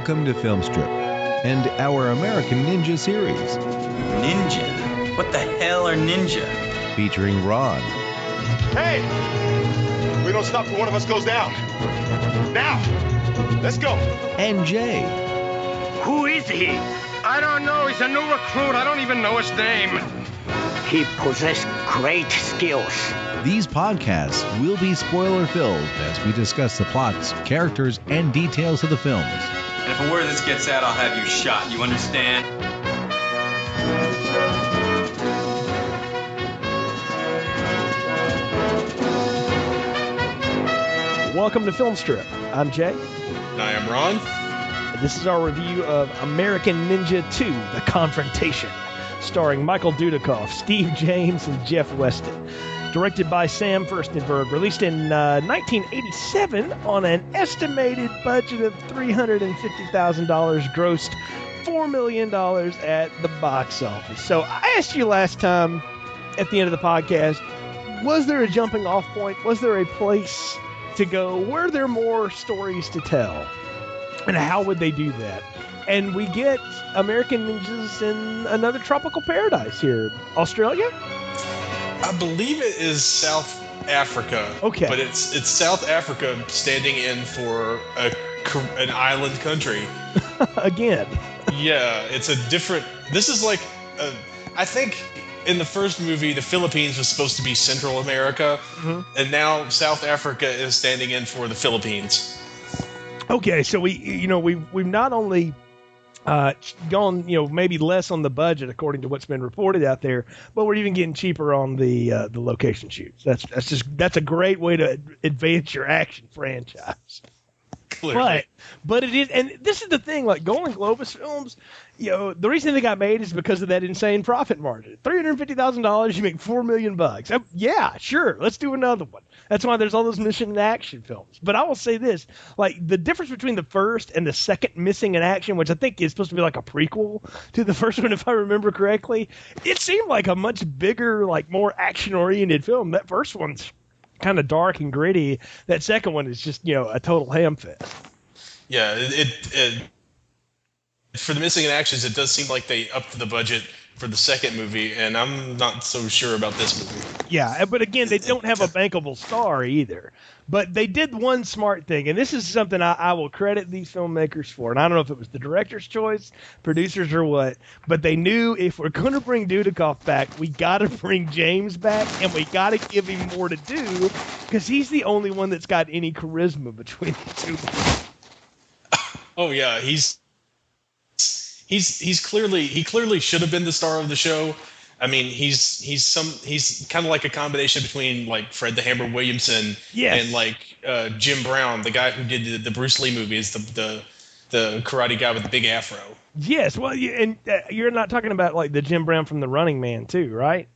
Welcome to Filmstrip and our American Ninja series. Ninja? What the hell are ninja? Featuring Ron. Hey! We don't stop till one of us goes down. Now! Let's go! And Jay. Who is he? I don't know. He's a new recruit. I don't even know his name. He possessed great skills. These podcasts will be spoiler-filled as we discuss the plots, characters, and details of the films. And if a word of this gets out, I'll have you shot. You understand? Welcome to Filmstrip. I'm Jay. And I am Ron. And this is our review of American Ninja 2, The Confrontation, starring Michael Dudikoff, Steve James, and Jeff Weston. Directed by Sam Furstenberg, released in 1987 on an estimated budget of $350,000, grossed $4 million at the box office. So I asked you last time at the end of the podcast, was there a jumping off point? Was there a place to go? Were there more stories to tell? And how would they do that? And we get American Ninjas in another tropical paradise here. Australia? I believe it is South Africa. Okay. But it's South Africa standing in for an island country. Again. Yeah, it's a different... This is like... I think in the first movie, the Philippines was supposed to be Central America, and now South Africa is standing in for the Philippines. Okay, so we've not only... gone, maybe less on the budget according to what's been reported out there, but we're even getting cheaper on the location shoots. That's a great way to advance your action franchise. Clearly. But it is, and this is the thing, like Golden Globus films, the reason they got made is because of that insane profit margin. $350,000, you make $4 million. Yeah, sure, let's do another one. That's why there's all those mission and action films. But I will say this, like the difference between the first and the second Missing in Action, which I think is supposed to be like a prequel to the first one, if I remember correctly, it seemed like a much bigger, like more action-oriented film. That first one's kind of dark and gritty. That second one is just, a total ham fest. Yeah, it for the Missing in Actions, it does seem like they upped the budget for the second movie, and I'm not so sure about this movie. Yeah, but again, they don't have a bankable star either. But they did one smart thing, and this is something I will credit these filmmakers for. And I don't know if it was the director's choice, producers, or what, but they knew if we're going to bring Dudikoff back, we got to bring James back, and we got to give him more to do, because he's the only one that's got any charisma between the two. Oh yeah, he clearly should have been the star of the show. I mean, he's kind of like a combination between like Fred the Hammer Williamson and like Jim Brown, the guy who did the Bruce Lee movies, the karate guy with the big afro. Yes, well, and you're not talking about like the Jim Brown from The Running Man too, right?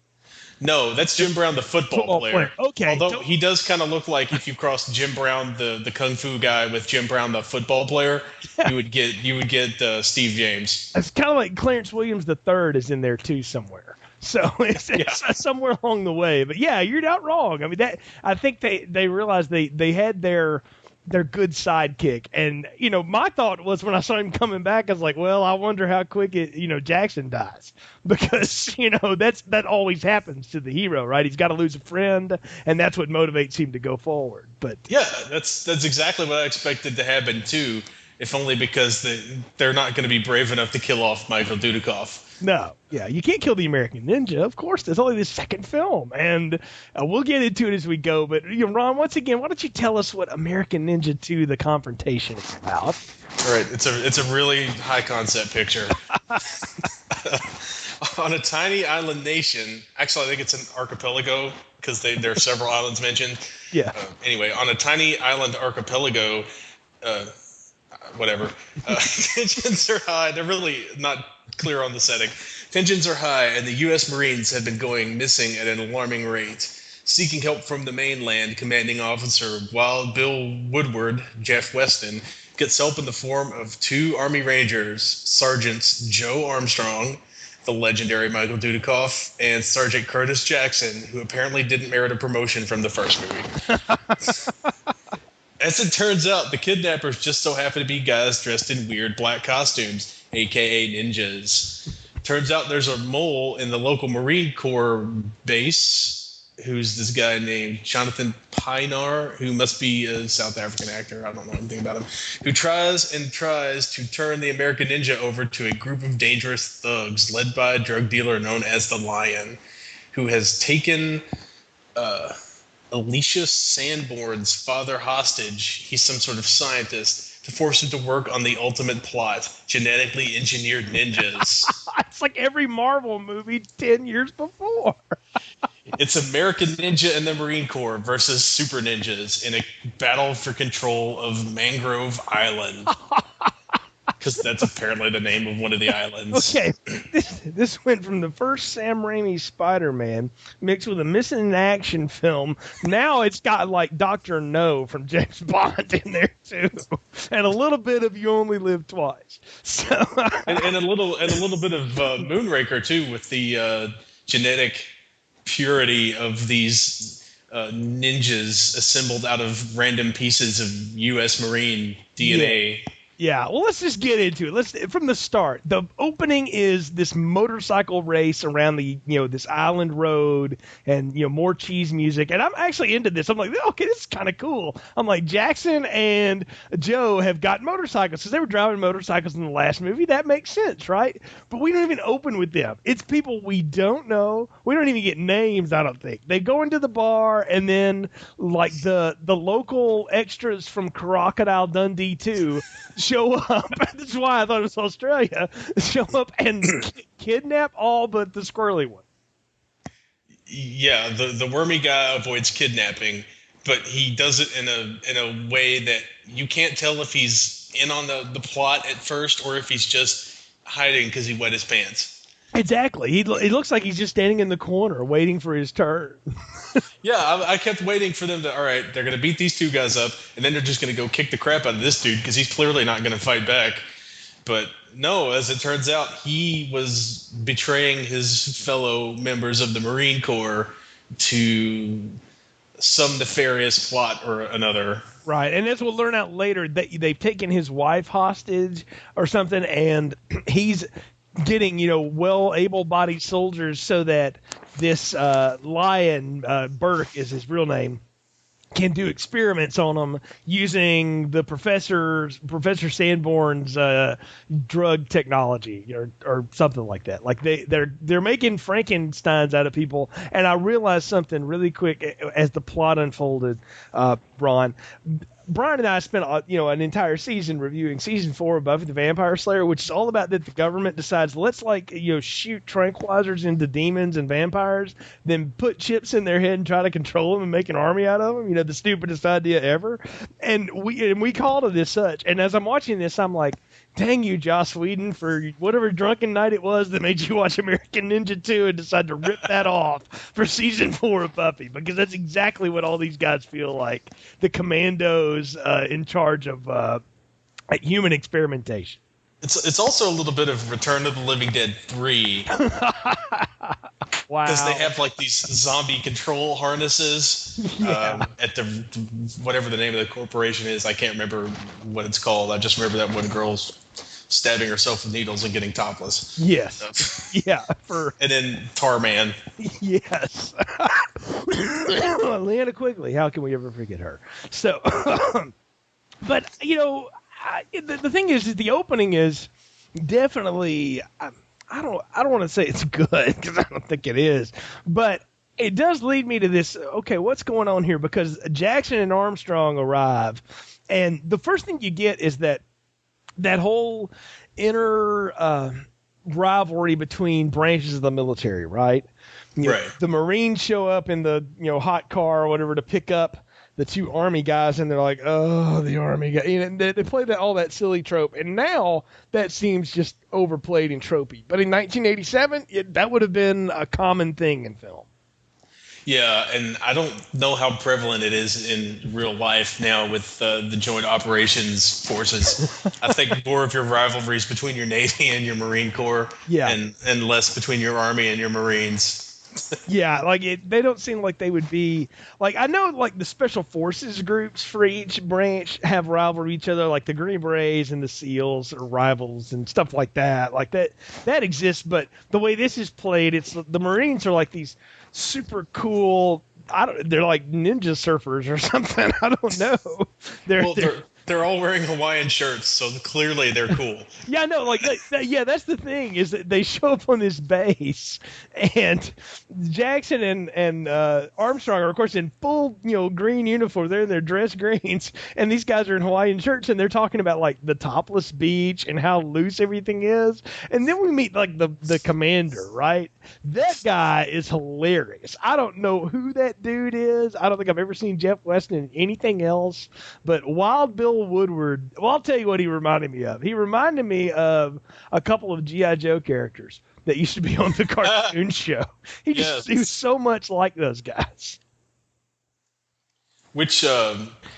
No, that's Jim Brown, the football player. Okay. Although he does kind of look like if you crossed Jim Brown, the kung fu guy, with Jim Brown, the football player, you would get Steve James. It's kind of like Clarence Williams III is in there too somewhere. So it's somewhere along the way. But yeah, you're not wrong. I mean, I think they realized they had their good sidekick. And, my thought was when I saw him coming back, I was like, well, I wonder how quick Jackson dies. Because, that always happens to the hero, right? He's got to lose a friend, and that's what motivates him to go forward. But yeah, that's exactly what I expected to happen, too, if only because they're not going to be brave enough to kill off Michael Dudikoff. No, yeah, you can't kill the American Ninja. Of course, there's only the second film, and we'll get into it as we go. But Ron, once again, why don't you tell us what American Ninja 2: The Confrontation is about? All right, it's a really high concept picture. On a tiny island nation, actually, I think it's an archipelago because there are several islands mentioned. Yeah. Anyway, on a tiny island archipelago, whatever. Tensions are high. They're really not clear on the setting. Tensions are high, and the U.S. Marines have been going missing at an alarming rate. Seeking help from the mainland, commanding officer Wild Bill Woodward, Jeff Weston, gets help in the form of two Army Rangers, Sergeants Joe Armstrong, the legendary Michael Dudikoff, and Sergeant Curtis Jackson, who apparently didn't merit a promotion from the first movie. As it turns out, the kidnappers just so happen to be guys dressed in weird black costumes, aka ninjas. Turns out there's a mole in the local Marine Corps base who's this guy named Jonathan Pienaar, who must be a South African actor. I don't know anything about him. Who tries to turn the American Ninja over to a group of dangerous thugs led by a drug dealer known as the Lion, who has taken Alicia Sanborn's father hostage. He's some sort of scientist to force him to work on the ultimate plot, genetically engineered ninjas. It's like every Marvel movie 10 years before. It's American Ninja and the Marine Corps versus Super Ninjas in a battle for control of Mangrove Island. Because that's apparently the name of one of the islands. Okay, this went from the first Sam Raimi Spider-Man mixed with a missing in action film. Now it's got like Dr. No from James Bond in there too, and a little bit of You Only Live Twice. So and a little bit of Moonraker too, with the genetic purity of these ninjas assembled out of random pieces of U.S. Marine DNA. Yeah, well, let's just get into it. From the start. The opening is this motorcycle race around the, this island road, and more cheese music. And I'm actually into this. I'm like, okay, this is kind of cool. I'm like, Jackson and Joe have got motorcycles because they were driving motorcycles in the last movie. That makes sense, right? But we don't even open with them. It's people we don't know. We don't even get names, I don't think. They go into the bar, and then like the local extras from Crocodile Dundee 2 show up. That's why I thought it was Australia. Show up and kidnap all but the squirrely one. Yeah, the wormy guy avoids kidnapping, but he does it in a way that you can't tell if he's in on the plot at first or if he's just hiding because he wet his pants. Exactly. He looks like he's just standing in the corner waiting for his turn. Yeah, I kept waiting for them to, all right, they're going to beat these two guys up, and then they're just going to go kick the crap out of this dude because he's clearly not going to fight back. But no, as it turns out, he was betraying his fellow members of the Marine Corps to some nefarious plot or another. Right, and as we'll learn out later, they've taken his wife hostage or something, and he's getting, well able-bodied soldiers so that this Lion, Burke is his real name, can do experiments on them using the Professor Sanborn's drug technology or something like that. Like they're making Frankensteins out of people. And I realized something really quick as the plot unfolded, Ron. Brian and I spent an entire season reviewing season 4 of Buffy the Vampire Slayer, which is all about that the government decides let's shoot tranquilizers into demons and vampires, then put chips in their head and try to control them and make an army out of them. The stupidest idea ever. And we called it as such. And as I'm watching this, I'm like, dang you, Joss Whedon, for whatever drunken night it was that made you watch American Ninja 2 and decide to rip that off for season 4 of Buffy, because that's exactly what all these guys feel like. The commandos in charge of human experimentation. It's also a little bit of Return of the Living Dead 3. Wow. Because they have like these zombie control harnesses at the whatever the name of the corporation is. I can't remember what it's called. I just remember that one girl's stabbing herself with needles and getting topless. Yes. Yeah. And then Tarman. Yes. Leanna Quigley. How can we ever forget her? So, but the thing is the opening is definitely. I don't want to say it's good because I don't think it is, but it does lead me to this. Okay, what's going on here? Because Jackson and Armstrong arrive, and the first thing you get is that whole inner rivalry between branches of the military, right? Right. The Marines show up in the hot car or whatever to pick up the two Army guys, and they're like, oh, the Army guy. They play all that silly trope, and now that seems just overplayed and tropey. But in 1987, that would have been a common thing in film. Yeah, and I don't know how prevalent it is in real life now with the Joint Operations Forces. I think more of your rivalries between your Navy and your Marine Corps, yeah, and less between your Army and your Marines. Yeah, like they don't seem like they would be like, I know like the special forces groups for each branch have rivalry with each other, like the Green Berets and the SEALs are rivals and stuff like that. Like that exists, but the way this is played, it's the Marines are like these super cool. They're like ninja surfers or something. I don't know. They're all wearing Hawaiian shirts, so clearly they're cool. Yeah, no, like yeah, that's the thing is that they show up on this base, and Jackson and Armstrong are of course in full green uniform. They're in their dress greens, and these guys are in Hawaiian shirts, and they're talking about like the topless beach and how loose everything is. And then we meet like the commander, right? That guy is hilarious. I don't know who that dude is. I don't think I've ever seen Jeff Weston in anything else, but Wild Bill Woodward, well, I'll tell you what he reminded me of. He reminded me of a couple of G.I. Joe characters that used to be on the cartoon show. He was so much like those guys. Which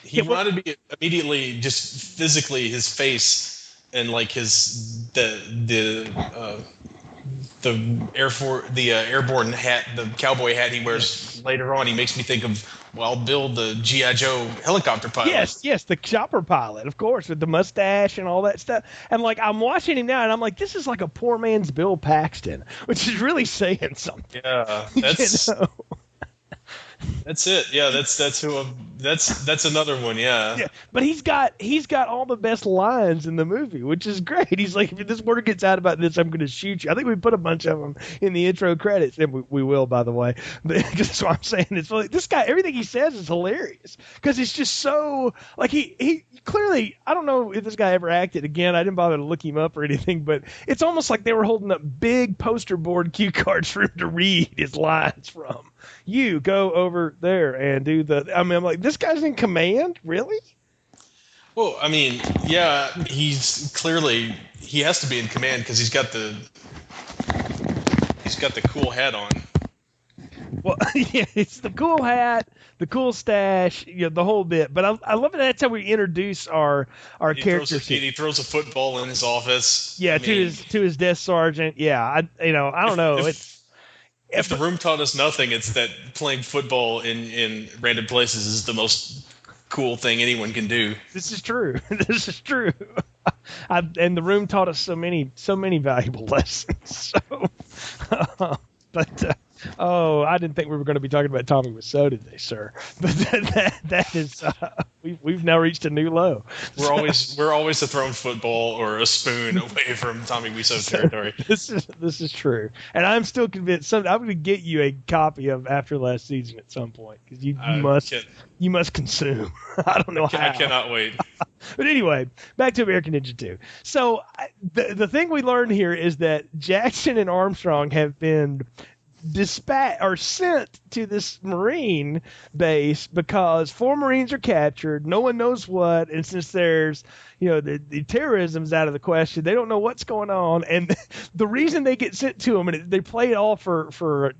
he reminded me immediately, just physically, his face and like the airborne hat, the cowboy hat he wears later on. He makes me think of Wild Bill, the G.I. Joe helicopter pilot. Yes, the chopper pilot, of course, with the mustache and all that stuff. And like I'm watching him now, and I'm like, this is like a poor man's Bill Paxton, which is really saying something. Yeah, that's it. Yeah, that's another one. Yeah, but he's got all the best lines in the movie, which is great. He's like, if this word gets out about this, I'm going to shoot you. I think we put a bunch of them in the intro credits, and we will, by the way. But that's what I'm saying. It's like this guy, everything he says is hilarious because it's just so like he clearly. I don't know if this guy ever acted again. I didn't bother to look him up or anything, but it's almost like they were holding up big poster board cue cards for him to read his lines from. You go over there and do I'm like, this guy's in command? Really? Well, I mean, yeah, he has to be in command because he's got the cool hat on. Well, yeah, it's the cool hat, the cool stash, the whole bit. But I love it. That's how we introduce our characters. He throws a football in his office. Yeah, to his desk sergeant. Yeah, I don't know. If the room taught us nothing, it's that playing football in random places is the most cool thing anyone can do. This is true. This is true. And the room taught us so many valuable lessons. So, I didn't think we were going to be talking about Tommy Wiseau today, sir. But that is we've now reached a new low. We're always a thrown football or a spoon away from Tommy Wiseau territory. This is true, and I'm still convinced. I'm going to get you a copy of After Last Season at some point because you must consume. I don't know how. I cannot wait. But anyway, back to American Ninja 2. So the thing we learned here is that Jackson and Armstrong have been sent to this Marine base because 4 Marines are captured. No one knows what, and since there's the terrorism's out of the question, they don't know what's going on. And the reason they get sent to them, and they play it all for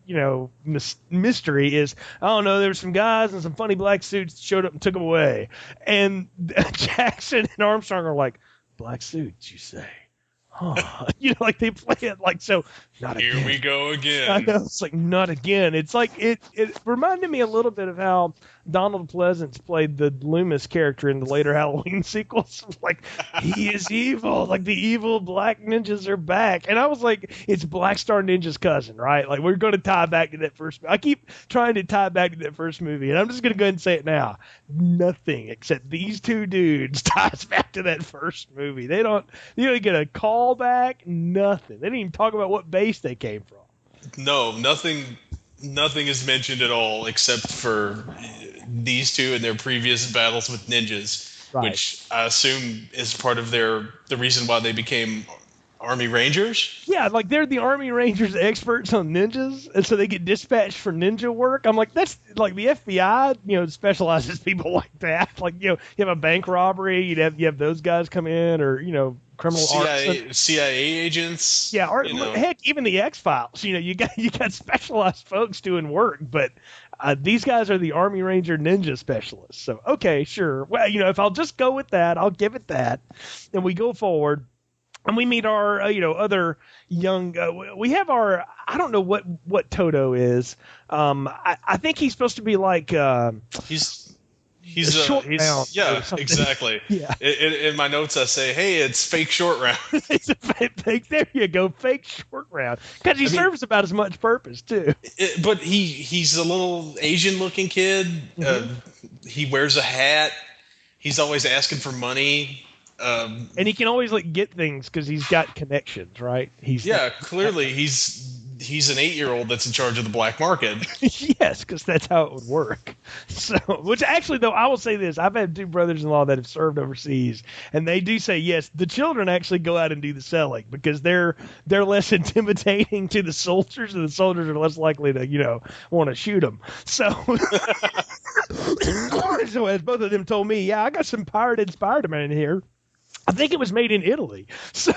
mystery, is I don't know. There were some guys in some funny black suits showed up and took them away. And Jackson and Armstrong are like, black suits, you say? Huh. Like they play it like so. Not again. Here we go again. I know, it's like not again. It's like it reminded me a little bit of how Donald Pleasance played the Loomis character in the later Halloween sequels. Like he is evil. Like the evil black ninjas are back. And I was like, it's Black Star Ninja's cousin, right? Like we're going to tie back to that first. I keep trying to tie back to that first movie, and I'm just going to go ahead and say it now. Nothing except these 2 dudes ties back to that first movie. You don't get a call back. Nothing. They didn't even talk about what base they came from. No, nothing is mentioned at all except for these 2 and their previous battles with ninjas, right, which I assume is part of the reason why they became Army Rangers. Yeah, like they're the Army Rangers experts on ninjas, and so they get dispatched for ninja work. I'm like, that's like the FBI, specializes people like that. Like, you have a bank robbery, you have those guys come in, or criminal CIA agents. Yeah, or heck, even the X-Files. You got specialized folks doing work, but these guys are the Army Ranger ninja specialists. So okay, sure. Well, if I'll just go with that, I'll give it that, and we go forward. And we meet our, other young. We have our. I don't know what Toto is. I think he's supposed to be like. He's short round. Yeah, exactly. Yeah. In my notes, I say, "Hey, it's fake short round." It's a fake. There you go, fake short round. Because he serves about as much purpose too. But he's a little Asian-looking kid. He wears a hat. He's always asking for money. And he can always get things because he's got connections, right? Clearly he's an 8-year-old that's in charge of the black market. Yes, because that's how it would work. So, which actually, though, I will say this: I've had 2 brothers-in-law that have served overseas, and they do say yes, the children actually go out and do the selling because they're less intimidating to the soldiers, and the soldiers are less likely to want to shoot them. So, so as both of them told me, I got some pirated Spider-Man in here. I think it was made in Italy, so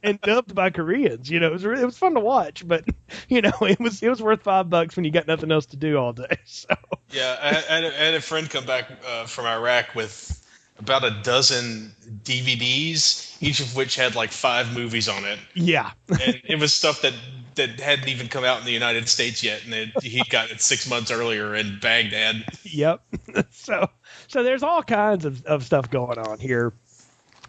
and dubbed by Koreans. It was fun to watch, but it was worth $5 when you got nothing else to do all day. So yeah, I had a friend come back from Iraq with about a dozen DVDs, each of which had 5 movies on it. Yeah, and it was stuff that hadn't even come out in the United States yet, and he got it 6 months earlier in Baghdad. Yep. So there's all kinds of stuff going on here.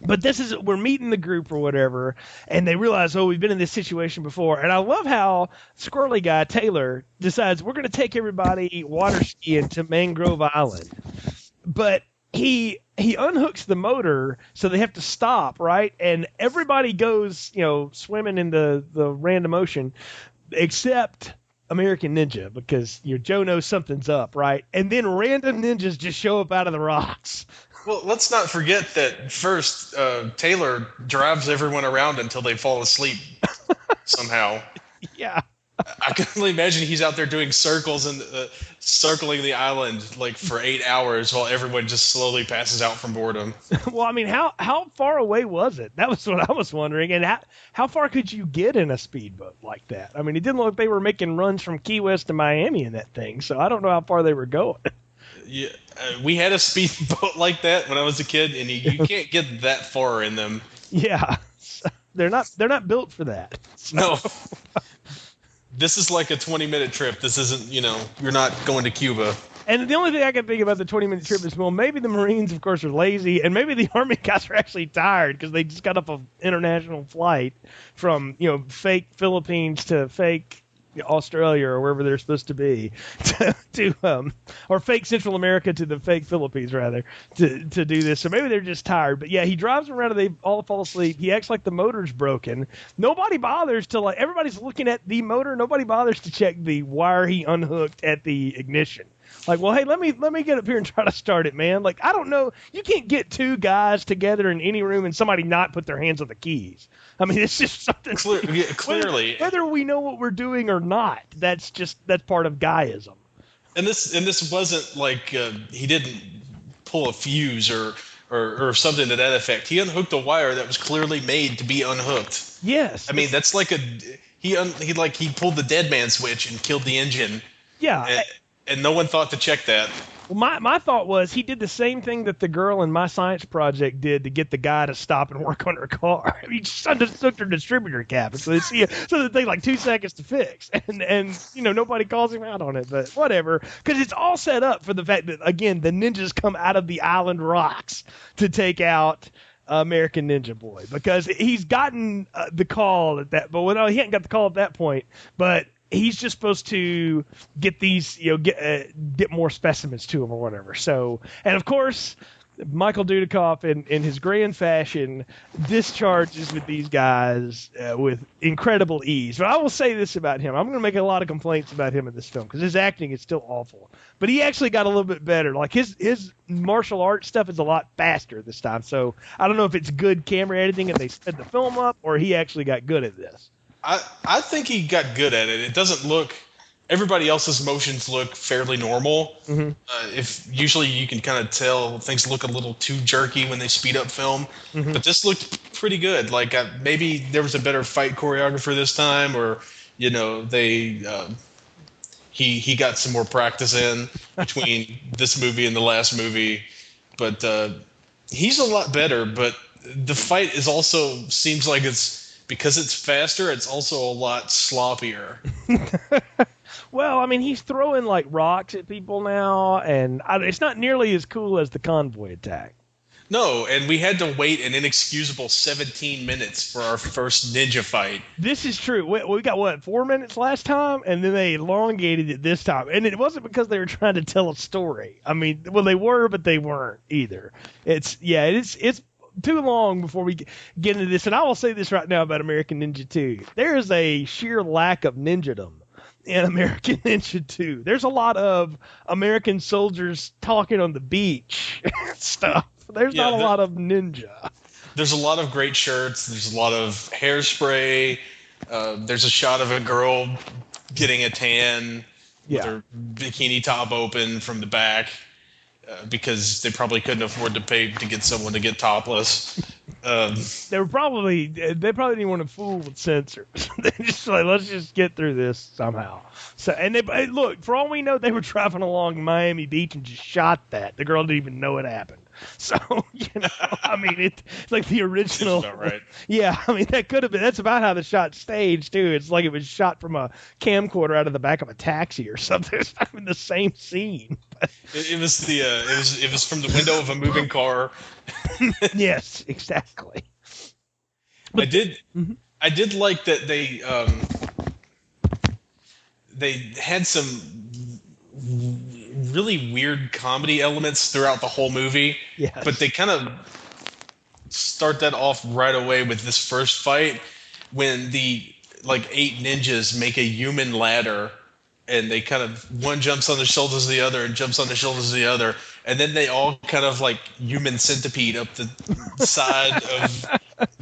But we're meeting the group or whatever, and they realize, we've been in this situation before. And I love how squirrely guy Taylor decides we're going to take everybody water skiing to Mangrove Island. But he unhooks the motor, so they have to stop, right? And everybody goes, swimming in the random ocean, except American Ninja, because Joe knows something's up, right? And then random ninjas just show up out of the rocks. Well, let's not forget that first, Taylor drives everyone around until they fall asleep somehow. Yeah. I can only imagine he's out there doing circles and circling the island for 8 hours while everyone just slowly passes out from boredom. Well, I mean, how far away was it? That was what I was wondering. And how far could you get in a speedboat like that? I mean, it didn't look like they were making runs from Key West to Miami in that thing, so I don't know how far they were going. Yeah, we had a speedboat like that when I was a kid, and you can't get that far in them. Yeah, they're not built for that. So. No, this is like a 20-minute trip. This isn't, you're not going to Cuba. And the only thing I can think about the 20-minute trip is, well, maybe the Marines, of course, are lazy, and maybe the Army guys are actually tired because they just got off an international flight from fake Philippines to fake Australia or wherever they're supposed to be, or fake Central America to the fake Philippines rather to do this. So maybe they're just tired. But yeah, he drives around and they all fall asleep. He acts like the motor's broken. Nobody bothers to everybody's looking at the motor. Nobody bothers to check the wire he unhooked at the ignition. Well, hey, let me get up here and try to start it, man. I don't know. You can't get 2 guys together in any room and somebody not put their hands on the keys. I mean, it's just something. Clearly, whether we know what we're doing or not, that's part of guyism. And this wasn't he didn't pull a fuse or something to that effect. He unhooked a wire that was clearly made to be unhooked. Yes. I mean, that's he pulled the dead man switch and killed the engine. Yeah. And no one thought to check that. Well, my thought was he did the same thing that the girl in my science project did to get the guy to stop and work on her car. He just unhooked her distributor cap, and so they see it, so it takes 2 seconds to fix, and nobody calls him out on it, but whatever, because it's all set up for the fact that again the ninjas come out of the island rocks to take out American Ninja Boy, because he's gotten the call at that, but he hadn't got the call at that point, but. He's just supposed to get these, get more specimens to him or whatever. So, and of course, Michael Dudikoff, in his grand fashion, discharges with these guys with incredible ease. But I will say this about him. I'm going to make a lot of complaints about him in this film because his acting is still awful. But he actually got a little bit better. His martial arts stuff is a lot faster this time. So I don't know if it's good camera editing and they sped the film up or he actually got good at this. I think he got good at it. It doesn't look. Everybody else's motions look fairly normal. Mm-hmm. If usually you can kind of tell things look a little too jerky when they speed up film, mm-hmm. but this looked pretty good. Maybe there was a better fight choreographer this time, or he got some more practice in between this movie and the last movie. But he's a lot better. But the fight is also seems like it's because it's faster. It's also a lot sloppier. Well, I mean, he's throwing like rocks at people now, and it's not nearly as cool as the convoy attack. No, and we had to wait an inexcusable 17 minutes for our first ninja fight. This is true. We got, what, 4 minutes last time? And then they elongated it this time. And it wasn't because they were trying to tell a story. I mean, well, they were, but they weren't either. It's too long before we get into this. And I will say this right now about American Ninja 2. There is a sheer lack of ninjadom in American Ninja 2. There's a lot of American soldiers talking on the beach stuff. There's not a lot of ninja. There's a lot of great shirts. There's a lot of hairspray. There's a shot of a girl getting a tan with her bikini top open from the back because they probably couldn't afford to pay to get someone to get topless. They probably didn't want to fool with censors. They just like, let's just get through this somehow. So, and they look, for all we know, they were driving along Miami Beach and just shot that. The girl didn't even know it happened. So, I mean, it's like the original. That's about right. Yeah, I mean, that could have been. That's about how the shot's staged too. It's like it was shot from a camcorder out of the back of a taxi or something. It's not even the same scene. It was from the window of a moving car. Yes, exactly. But, I did like that they had some really weird comedy elements throughout the whole movie. Yes. But they kind of start that off right away with this first fight when the 8 ninjas make a human ladder and they kind of one jumps on the shoulders of the other and jumps on the shoulders of the other, and then they all kind of like human centipede up the side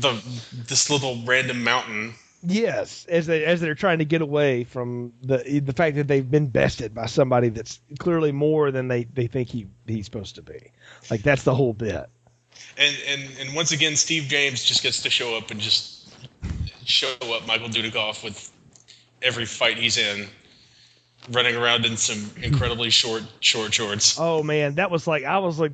of this little random mountain. Yes, as they're trying to get away from the fact that they've been bested by somebody that's clearly more than they think he's supposed to be. Like, that's the whole bit. And once again, Steve James just gets to show up and just show up Michael Dudikoff with every fight he's in, running around in some incredibly short shorts. Oh man, I was like,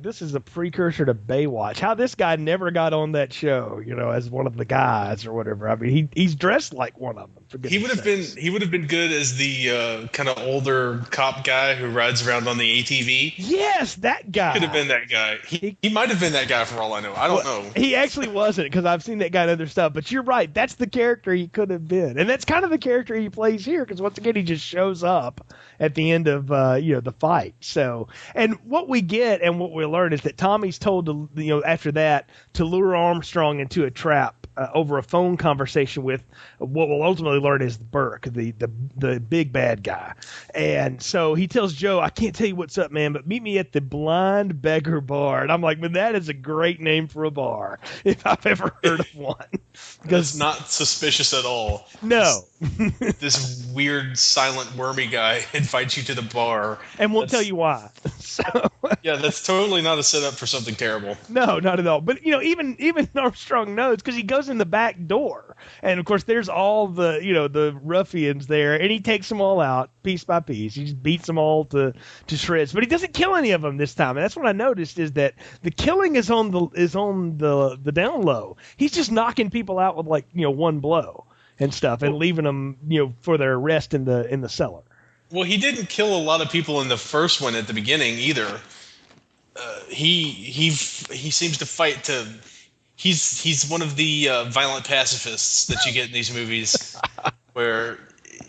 this is a precursor to Baywatch. How this guy never got on that show, as one of the guys or whatever. I mean, he's dressed like one of them. He would have been good as the kind of older cop guy who rides around on the ATV. Yes, that guy. Could have been that guy. He might have been that guy for all I know. I don't know. He actually wasn't, because I've seen that guy in other stuff. But you're right. That's the character he could have been, and that's kind of the character he plays here. Because once again, he just shows up at the end of the fight. So, and what we get and what we learn is that Tommy's told to after that to lure Armstrong into a trap over a phone conversation with what we'll ultimately learn is Burke, the big bad guy. And so he tells Joe, I can't tell you what's up, man, but meet me at the Blind Beggar Bar. And I'm like, man, that is a great name for a bar if I've ever heard of one. Because not suspicious at all. No. This weird, silent, wormy guy invites you to the bar. And won't tell you why. So. Yeah, that's totally not a setup for something terrible. No, not at all. But, even Armstrong knows, because he goes in the back door. And, of course, there's all the ruffians there. And he takes them all out piece by piece. He just beats them all to shreds. But he doesn't kill any of them this time. And that's what I noticed, is that the killing is on the down low. He's just knocking people out with, one blow and stuff, and leaving them, for their rest in the cellar. Well, he didn't kill a lot of people in the first one at the beginning either. He seems to fight to. He's one of the violent pacifists that you get in these movies, where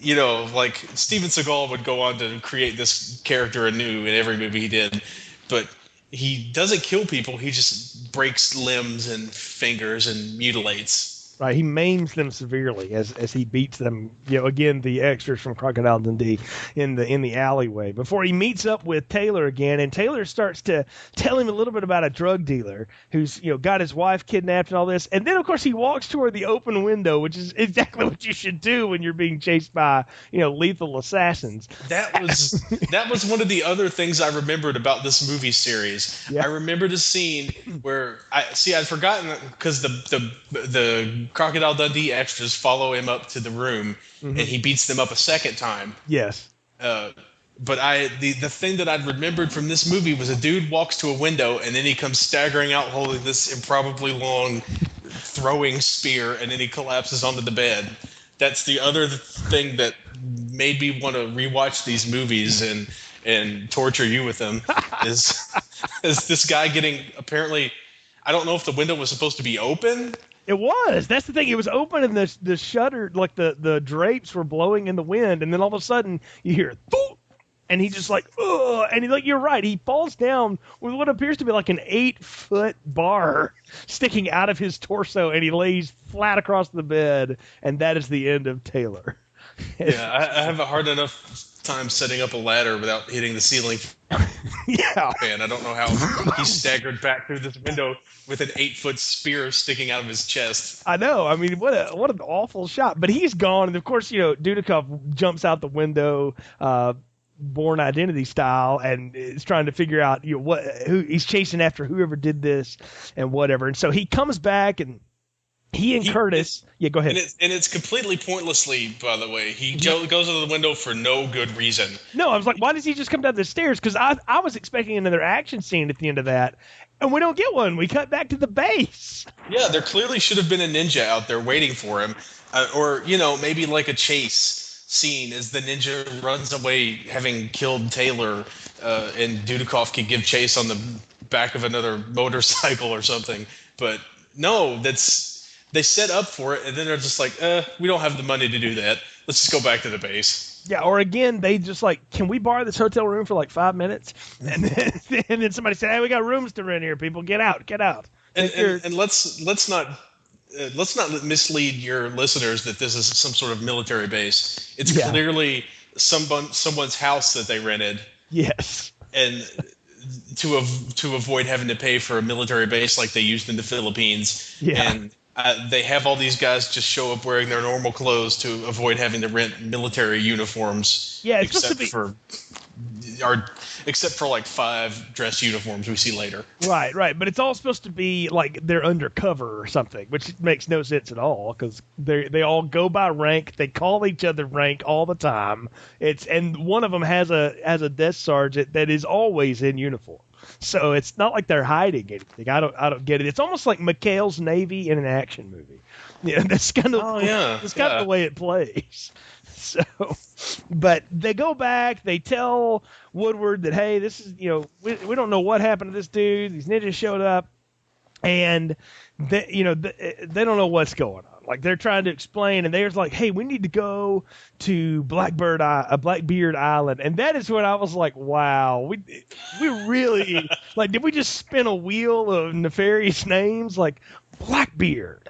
like Steven Seagal would go on to create this character anew in every movie he did, but he doesn't kill people. He just breaks limbs and fingers and mutilates. Right, he maims them severely as he beats them. Again, the extras from Crocodile Dundee in the alleyway before he meets up with Taylor again, and Taylor starts to tell him a little bit about a drug dealer who's got his wife kidnapped and all this, and then of course he walks toward the open window, which is exactly what you should do when you're being chased by lethal assassins. That was one of the other things I remembered about this movie series. Yeah. I remembered a scene where I'd forgotten, because the Crocodile Dundee extras follow him up to the room, and he beats them up a second time. Yes. But the thing that I'd remembered from this movie was a dude walks to a window and then he comes staggering out holding this improbably long throwing spear, and then he collapses onto the bed. That's the other thing that made me want to rewatch these movies and torture you with them is this guy getting apparently. I don't know if the window was supposed to be open. It was. That's the thing. It was open, and the shutter, like the drapes, were blowing in the wind, and then all of a sudden you hear "Thoop," and he just like, ugh, and you're right. He falls down with what appears to be like an 8-foot bar sticking out of his torso, and he lays flat across the bed, and that is the end of Taylor. Yeah, I have a hard enough time setting up a ladder without hitting the ceiling. Yeah, man, I don't know how he staggered back through this window with an 8-foot spear sticking out of his chest. I know. I mean, what an awful shot. But he's gone, and of course, Dudikoff jumps out the window, Born Identity style, and is trying to figure out who he's chasing after, whoever did this, and whatever. And so he comes back and. He and Curtis. Yeah, go ahead. And it's completely pointlessly, by the way. He goes into the window for no good reason. No, I was like, why does he just come down the stairs? Because I was expecting another action scene at the end of that, and we don't get one. We cut back to the base. Yeah, there clearly should have been a ninja out there waiting for him. Or, maybe like a chase scene as the ninja runs away having killed Taylor, and Dudikoff can give chase on the back of another motorcycle or something. But no, they set up for it, and then they're just like, we don't have the money to do that. Let's just go back to the base. Yeah, or again, they just like, can we borrow this hotel room for like 5 minutes? And then somebody said, hey, we got rooms to rent here, people. Get out. And let's not mislead your listeners that this is some sort of military base. It's clearly someone's house that they rented. Yes. And to avoid having to pay for a military base like they used in the Philippines. Yeah. And they have all these guys just show up wearing their normal clothes to avoid having to rent military uniforms. Yeah, it's supposed to be except for like 5 dress uniforms we see later. Right. But it's all supposed to be like they're undercover or something, which makes no sense at all because they all go by rank. They call each other rank all the time. And one of them has a desk sergeant that is always in uniform. So it's not like they're hiding anything. I don't get it. It's almost like McHale's Navy in an action movie. Yeah, that's kind of the way it plays. So, but they go back. They tell Woodward that, hey, this is we don't know what happened to this dude. These ninjas showed up, and they don't know what's going on. Like they're trying to explain, and they're like, "Hey, we need to go to Blackbeard Island," and that is when I was like, "Wow, we really like did we just spin a wheel of nefarious names like Blackbeard?"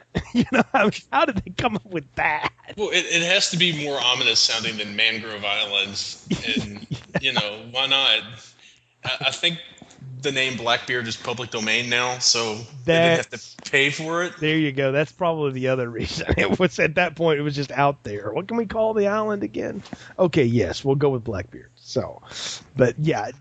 How did they come up with that? Well, it has to be more ominous sounding than Mangrove Islands, and why not? I think the name Blackbeard is public domain now, so they didn't have to pay for it. There you go. That's probably the other reason. It was at that point. It was just out there. What can we call the island again? Okay, yes, we'll go with Blackbeard. So, but yeah,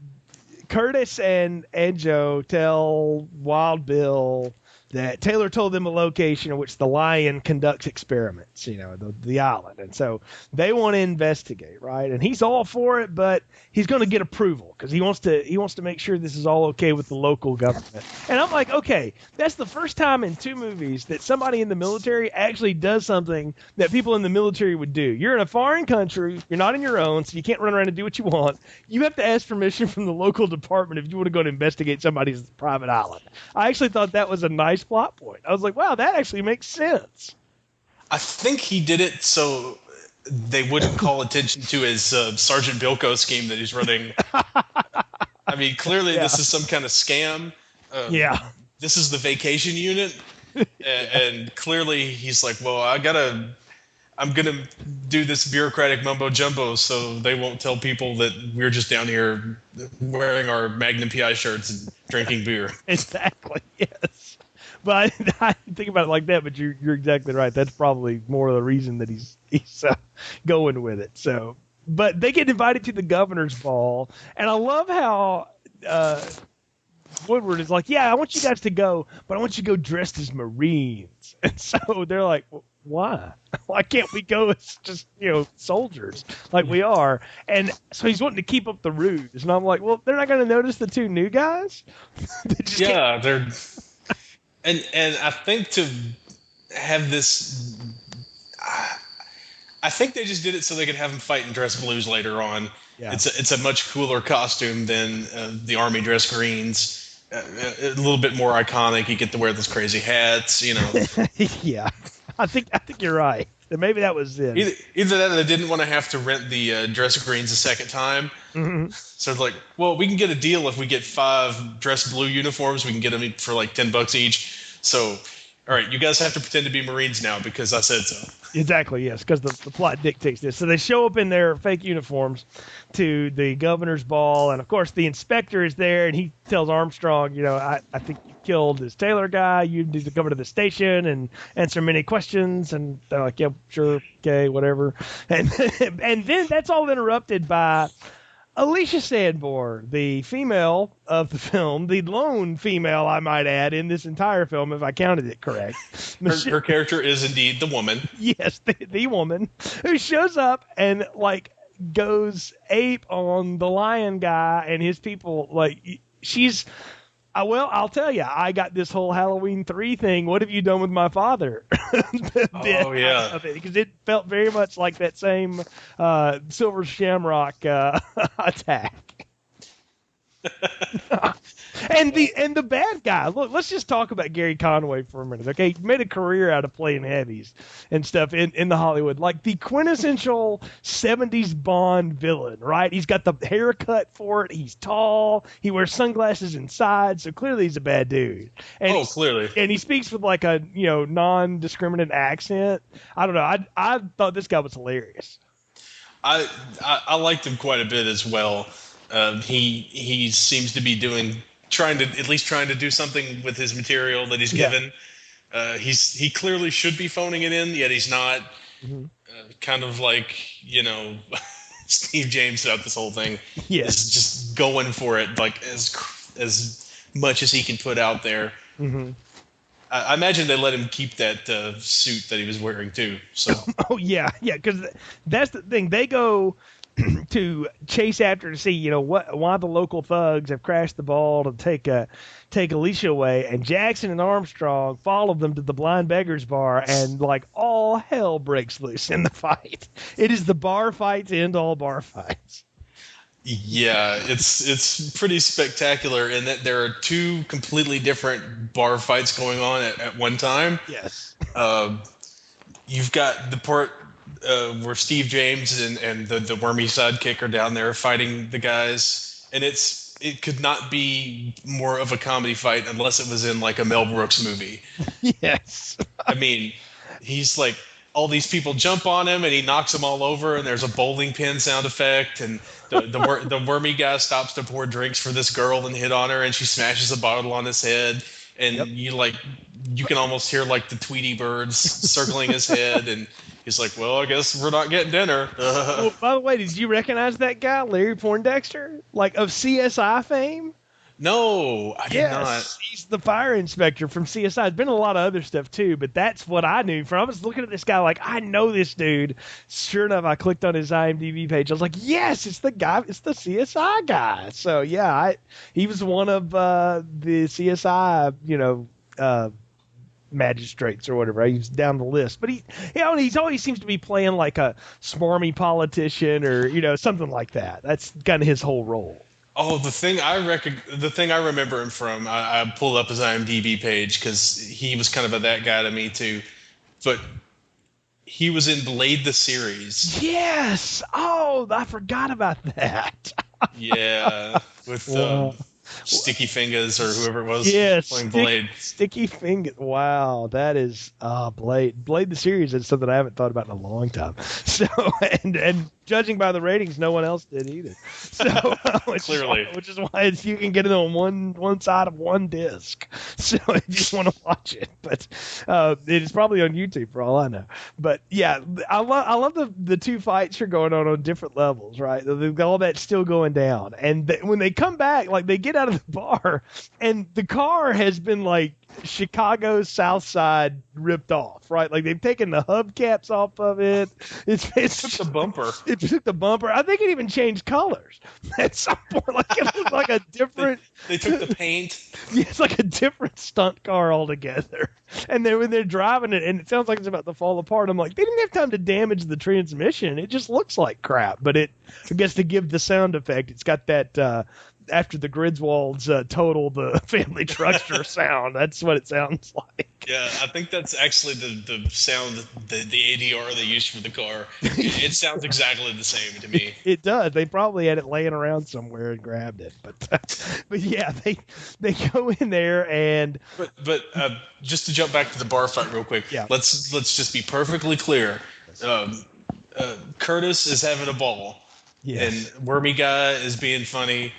Curtis and Joe tell Wild Bill that Taylor told them a location in which the lion conducts experiments, the island. And so they want to investigate, right? And he's all for it, but he's going to get approval because he wants to make sure this is all okay with the local government. And I'm like, okay, that's the first time in 2 movies that somebody in the military actually does something that people in the military would do. You're in a foreign country, you're not in your own, so you can't run around and do what you want. You have to ask permission from the local department if you want to go and investigate somebody's private island. I actually thought that was a nice plot point. I was like, wow, that actually makes sense. I think he did it so they wouldn't call attention to his Sergeant Bilko scheme that he's running. I mean, clearly this is some kind of scam. This is the vacation unit. And clearly he's like, well, I'm going to do this bureaucratic mumbo jumbo so they won't tell people that we're just down here wearing our Magnum PI shirts and drinking beer. Exactly, yes. But I didn't think about it like that, but you're exactly right. That's probably more of the reason that he's going with it. So, but they get invited to the governor's ball, and I love how Woodward is like, yeah, I want you guys to go, but I want you to go dressed as Marines. And so they're like, well, why? Why can't we go as just, soldiers like we are? And so he's wanting to keep up the ruse. And I'm like, well, they're not going to notice the two new guys? They're... And I think to have this... I think they just did it so they could have him fight in dress blues later on. Yeah. It's a much cooler costume than the army dress greens. A little bit more iconic. You get to wear those crazy hats, Yeah. I think you're right. Maybe that was it. Either that or they didn't want to have to rent the dress greens a second time. Mm-hmm. So it's like, well, we can get a deal if we get 5 dress blue uniforms. We can get them for like $10 each. So, all right, you guys have to pretend to be Marines now because I said so. Exactly, yes, because the plot dictates this. So they show up in their fake uniforms to the governor's ball, and of course the inspector is there, and he tells Armstrong, I think you killed this Taylor guy. You need to come to the station and answer many questions. And they're like, yeah, sure, okay, whatever. And then that's all interrupted by Alicia Sanborn, the female of the film, the lone female, I might add, in this entire film, if I counted it correct. Her character is indeed the woman. Yes, the woman who shows up and, goes ape on the lion guy and his people. She's... Well, I'll tell you, I got this whole Halloween 3 thing. What have you done with my father? Oh, yeah. Because it felt very much like that same Silver Shamrock attack. And the bad guy. Look, let's just talk about Gary Conway for a minute. Okay, he made a career out of playing heavies and stuff in the Hollywood, like the quintessential 70s Bond villain, right? He's got the haircut for it. He's tall. He wears sunglasses inside, so clearly he's a bad dude. And clearly. And he speaks with like a non-discriminant accent. I don't know. I thought this guy was hilarious. I liked him quite a bit as well. He seems to be trying to do something with his material that he's given. He clearly should be phoning it in, yet he's not. Mm-hmm. Kind of like Steve James throughout this whole thing. Yes, is just going for it like as much as he can put out there. Mm-hmm. I imagine they let him keep that suit that he was wearing too. So yeah, because that's the thing. They go to chase after to see, why the local thugs have crashed the ball to take Alicia away, and Jackson and Armstrong follow them to the Blind Beggars Bar, and all hell breaks loose in the fight. It is the bar fight to end all bar fights. Yeah, it's pretty spectacular in that there are 2 completely different bar fights going on at one time. Yes. You've got the part where Steve James and the wormy sidekick are down there fighting the guys, and it could not be more of a comedy fight unless it was in like a Mel Brooks movie. Yes. I mean, he's like, all these people jump on him and he knocks them all over, and there's a bowling pin sound effect, and the wormy guy stops to pour drinks for this girl and hit on her, and she smashes a bottle on his head, and you can almost hear like the Tweety birds circling his head, and he's like, well, I guess we're not getting dinner. Well, by the way, did you recognize that guy, Larry Poindexter, of CSI fame? No, I did not. He's the fire inspector from CSI. There's been a lot of other stuff too, but that's what I knew from. I was looking at this guy like, I know this dude. Sure enough, I clicked on his IMDb page. I was like, yes, it's the guy. It's the CSI guy. So yeah, he was one of the CSI, magistrates or whatever. He's down the list, but he's always seems to be playing like a smarmy politician or something like that. That's kind of his whole role. Oh, the thing I remember him from, I pulled up his IMDb page because he was kind of that guy to me too. But he was in Blade the series. Yes. Oh, I forgot about that. Yeah, with Sticky Fingers or whoever it was playing Blade. Sticky Fingers. Wow, that is Blade. Blade the series is something I haven't thought about in a long time. So and judging by the ratings, no one else did either. So clearly, which is why you can get it on one side of one disc. So if you want to watch it, but it is probably on YouTube for all I know. But yeah, I love the 2 fights are going on different levels, right? All that's still going down, and when they come back, like they get out of the bar, and the car has been like Chicago's South Side ripped off, right? Like they've taken the hubcaps off of it. It's took the bumper. It took the bumper. I think it even changed colors at some point. Like it looked like a different. They took the paint. Yeah, it's like a different stunt car altogether. And then when they're driving it, and it sounds like it's about to fall apart, I'm like, they didn't have time to damage the transmission. It just looks like crap. But I guess to give the sound effect, it's got that. After the Griswolds total the family truckster sound. That's what it sounds like. Yeah, I think that's actually the sound, the ADR they used for the car. It sounds exactly the same to me. It does. They probably had it laying around somewhere and grabbed it. But yeah, they go in there and. But just to jump back to the bar fight real quick. Yeah. Let's just be perfectly clear. Curtis is having a ball. Yes. And Wormy Guy is being funny.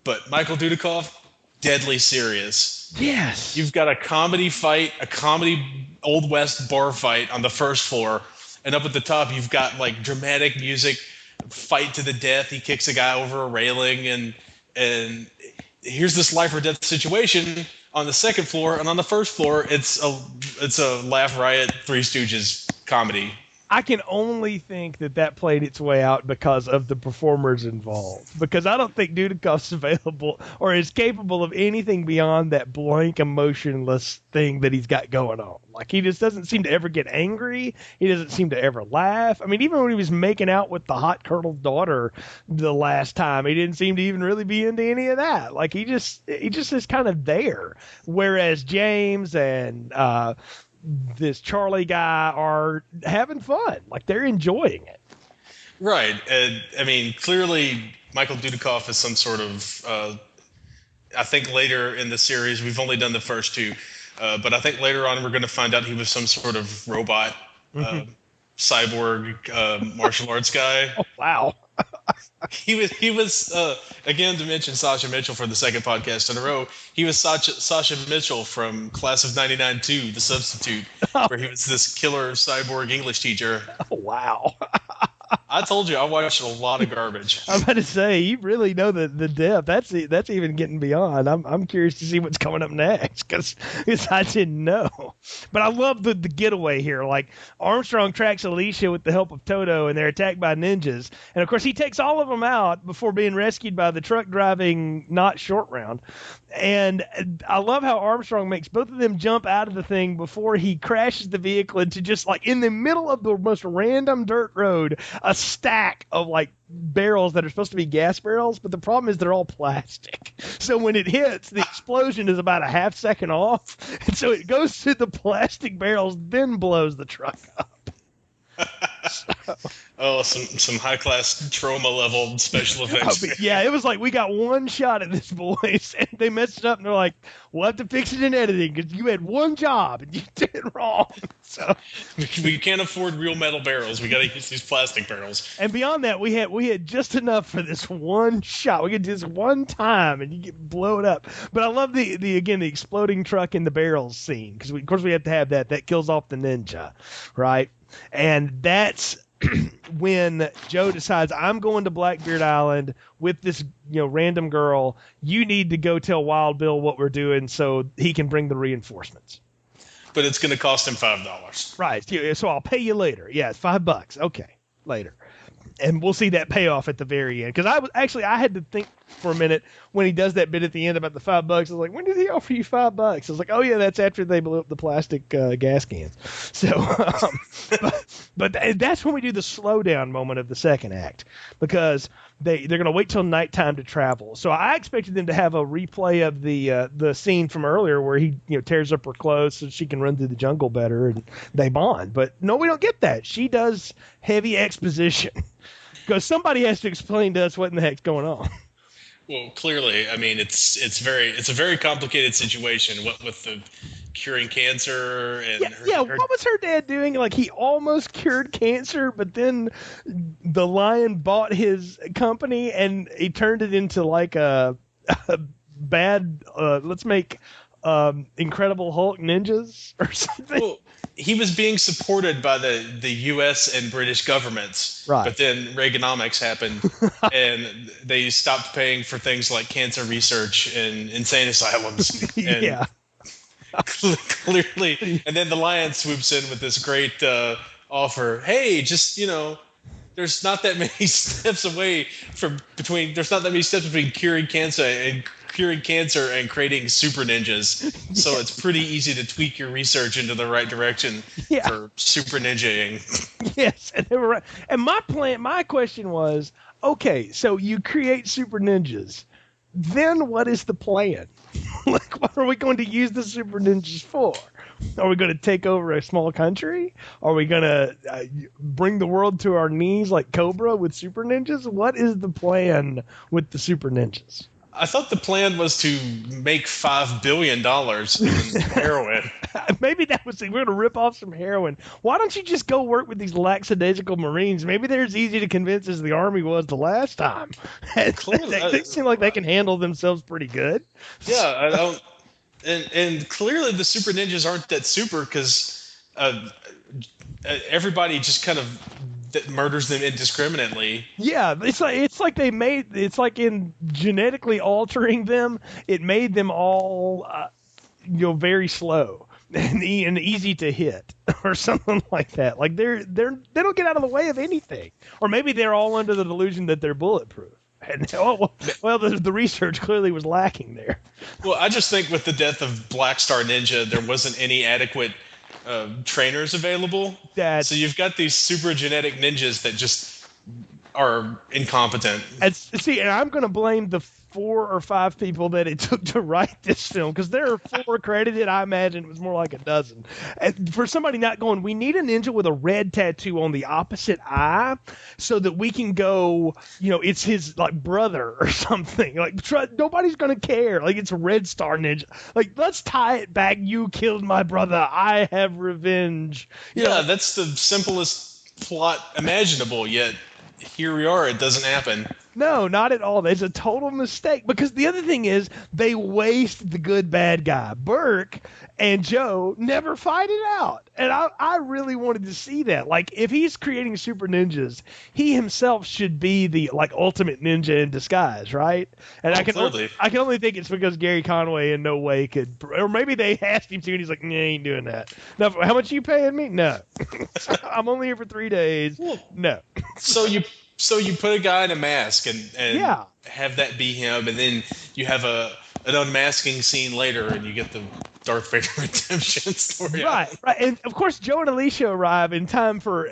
But Michael Dudikoff, deadly serious. Yes. You've got a comedy fight, a comedy Old West bar fight on the first floor. And up at the top, you've got like dramatic music, fight to the death. He kicks a guy over a railing. And here's this life or death situation on the second floor. And on the first floor, it's a Laugh Riot, Three Stooges comedy. I can only think that played its way out because of the performers involved. Because I don't think Dudikoff's available or is capable of anything beyond that blank, emotionless thing that he's got going on. Like, he just doesn't seem to ever get angry. He doesn't seem to ever laugh. I mean, even when he was making out with the hot Colonel's daughter the last time, he didn't seem to even really be into any of that. Like, he just is kind of there. Whereas James and this Charlie guy are having fun. Like, they're enjoying it. Right. And I mean, clearly Michael Dudikoff is some sort of, I think later in the series, we've only done the first two, but I think later on we're going to find out he was some sort of robot, cyborg, martial arts guy. Oh, wow. He was again, to mention Sasha Mitchell for the second podcast in a row, he was Sasha Mitchell from Class of 99 2, The Substitute, where he was this killer cyborg English teacher. Oh, wow. I told you, I watched a lot of garbage. I'm about to say, you really know the depth. That's even getting beyond. I'm curious to see what's coming up next because I didn't know. But I love the getaway here. Like, Armstrong tracks Alicia with the help of Toto, and they're attacked by ninjas. And, of course, he takes all of them out before being rescued by the truck-driving not short round. And I love how Armstrong makes both of them jump out of the thing before he crashes the vehicle into just, like, in the middle of the most random dirt road, a stack of like barrels that are supposed to be gas barrels, but the problem is they're all plastic. So when it hits, the explosion is about a half second off, and so it goes through the plastic barrels, then blows the truck up. Oh, some high class trauma level special effects. Yeah, it was like, we got one shot at this, boys, and they messed it up, and they're like, we'll have to fix it in editing because you had one job and you did it wrong. So we can't afford real metal barrels. We got to use these plastic barrels. And beyond that, we had just enough for this one shot. We could do this one time, and you get blown up. But I love the exploding truck in the barrels scene because of course we have to have that. That kills off the ninja, right? And that's when Joe decides, I'm going to Blackbeard Island with this random girl. You need to go tell Wild Bill what we're doing so he can bring the reinforcements. But it's going to cost him $5. Right. So I'll pay you later. Yeah, it's $5. Okay, later. And we'll see that payoff at the very end. Because I had to think for a minute when he does that bit at the end about the $5. I was like, when did he offer you $5? I was like, oh yeah, that's after they blew up the plastic gas cans. So, but that's when we do the slowdown moment of the second act because they're going to wait till nighttime to travel. So I expected them to have a replay of the scene from earlier where he tears up her clothes so she can run through the jungle better and they bond. But no, we don't get that. She does heavy exposition because somebody has to explain to us what in the heck's going on. Well, clearly, I mean, it's a very complicated situation. What with the curing cancer and what was her dad doing? Like, he almost cured cancer, but then the lion bought his company and he turned it into like a bad. Let's make Incredible Hulk ninjas or something. Well, he was being supported by the U.S. and British governments, right? But then Reaganomics happened, and they stopped paying for things like cancer research and insane asylums. And, Clearly. And then the lion swoops in with this great offer. Hey, just, there's not that many steps there's not that many steps between curing cancer and creating super ninjas. Yes. So it's pretty easy to tweak your research into the right direction for super ninjaing. Yes, and they were right. And my question was, okay, so you create super ninjas, then what is the plan? Like, what are we going to use the super ninjas for? Are we going to take over a small country? Are we going to bring the world to our knees like Cobra with super ninjas? What is the plan with the super ninjas? I thought the plan was to make $5 billion in heroin. Maybe that was we're going to rip off some heroin. Why don't you just go work with these lackadaisical Marines? Maybe they're as easy to convince as the Army was the last time. They seem like they can handle themselves pretty good. Yeah, I don't. And clearly the super ninjas aren't that super because everybody just kind of that murders them indiscriminately. Yeah, it's like in genetically altering them, it made them all very slow and easy to hit or something like that. Like they don't get out of the way of anything, or maybe they're all under the delusion that they're bulletproof. And the research clearly was lacking there. Well, I just think with the death of Black Star Ninja, there wasn't any adequate trainers available. So you've got these super genetic ninjas that just are incompetent. And I'm going to blame the 4 or 5 people that it took to write this film, because there are 4 credited. I imagine it was more like a dozen. And for somebody not going, we need a ninja with a red tattoo on the opposite eye so that we can go, it's his like brother or something. Like nobody's going to care. Like it's a Red Star Ninja. Like let's tie it back. You killed my brother. I have revenge. That's the simplest plot imaginable. Yet here we are. It doesn't happen. No, not at all. It's a total mistake, because the other thing is they waste the good bad guy. Burke and Joe never fight it out. And I really wanted to see that. Like, if he's creating super ninjas, he himself should be the ultimate ninja in disguise, right? And I can only think it's because Gary Conway in no way could, or maybe they asked him to and he's like, nah, I ain't doing that. Now, how much are you paying me? No. I'm only here for 3 days. No. So you put a guy in a mask and have that be him, and then you have an unmasking scene later, and you get the Darth Vader redemption story. Right. And of course, Joe and Alicia arrive in time for,